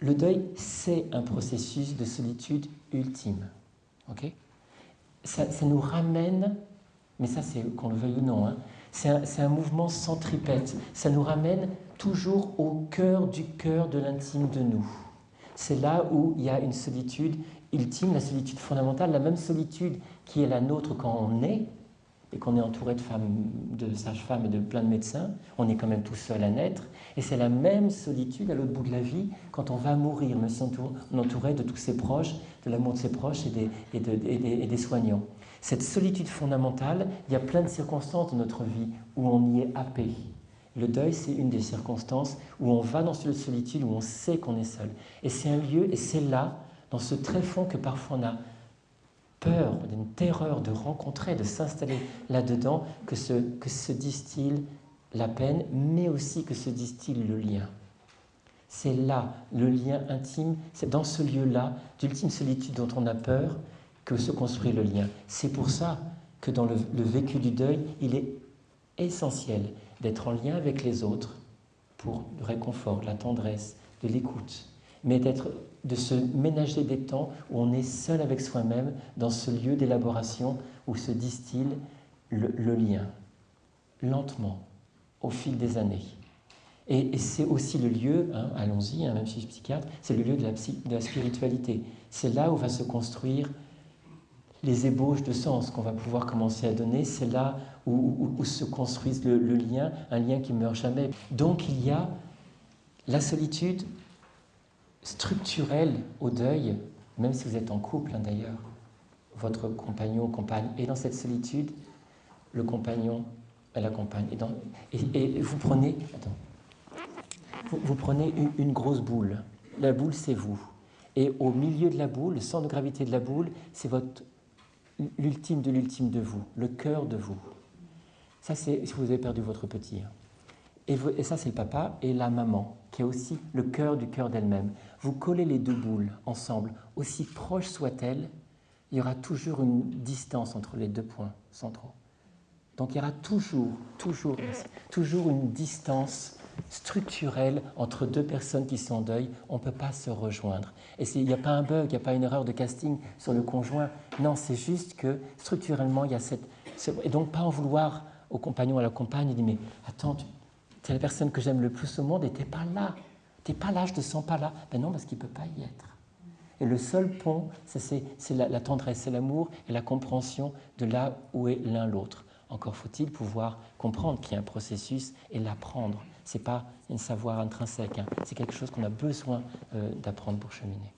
Le deuil, c'est un processus de solitude ultime. Okay, ça nous ramène, mais ça c'est qu'on le veuille ou non, hein, c'est un mouvement centripète. Ça nous ramène toujours au cœur de l'intime de nous. C'est là où il y a une solitude ultime, la solitude fondamentale, la même solitude qui est la nôtre quand on est, et qu'on est entouré de femmes, de sages-femmes et de plein de médecins, on est quand même tout seul à naître, et c'est la même solitude à l'autre bout de la vie quand on va mourir, même si on est entouré de tous ses proches, de l'amour de ses proches et des soignants. Cette solitude fondamentale, il y a plein de circonstances dans notre vie où on y est happé. Le deuil, c'est une des circonstances où on va dans cette solitude, où on sait qu'on est seul. Et c'est un lieu, et c'est là, dans ce tréfonds que parfois on a peur, d'une terreur de rencontrer, de s'installer là-dedans, que se distille la peine, mais aussi que se distille le lien. C'est là, le lien intime, c'est dans ce lieu-là, d'ultime solitude dont on a peur, que se construit le lien. C'est pour ça que dans le vécu du deuil, il est essentiel d'être en lien avec les autres pour le réconfort, la tendresse, de l'écoute, mais de se ménager des temps où on est seul avec soi-même dans ce lieu d'élaboration où se distille le lien, lentement, au fil des années. Et c'est aussi le lieu, hein, allons-y, hein, même si je suis psychiatre, c'est le lieu de la spiritualité. C'est là où va se construire les ébauches de sens qu'on va pouvoir commencer à donner, c'est là où se construise le lien, un lien qui ne meurt jamais. Donc il y a la solitude structurelle au deuil, même si vous êtes en couple hein, d'ailleurs, votre compagnon ou compagne est dans cette solitude, le compagnon et la compagne. Et vous prenez, vous prenez une grosse boule. La boule, c'est vous. Et au milieu de la boule, le centre de gravité de la boule, c'est l'ultime de vous, le cœur de vous. Ça, c'est si vous avez perdu votre petit. Et ça, c'est le papa et la maman, qui est aussi le cœur du cœur d'elle-même. Vous collez les deux boules ensemble, aussi proches soient-elles, il y aura toujours une distance entre les deux points centraux. Donc il y aura toujours une distance structurelle entre deux personnes qui sont en deuil. On ne peut pas se rejoindre. Et il n'y a pas un bug, il n'y a pas une erreur de casting sur le conjoint. Non, c'est juste que structurellement, il y a et donc pas en vouloir au compagnon ou à la compagne, il dit mais attends, tu es la personne que j'aime le plus au monde et tu n'es pas là. Tu n'es pas là, je ne te sens pas là. Ben non, parce qu'il ne peut pas y être. Et le seul pont, c'est la tendresse, c'est l'amour et la compréhension de là où est l'un l'autre. Encore faut-il pouvoir comprendre qu'il y a un processus et l'apprendre. Ce n'est pas un savoir intrinsèque, hein. C'est quelque chose qu'on a besoin d'apprendre pour cheminer.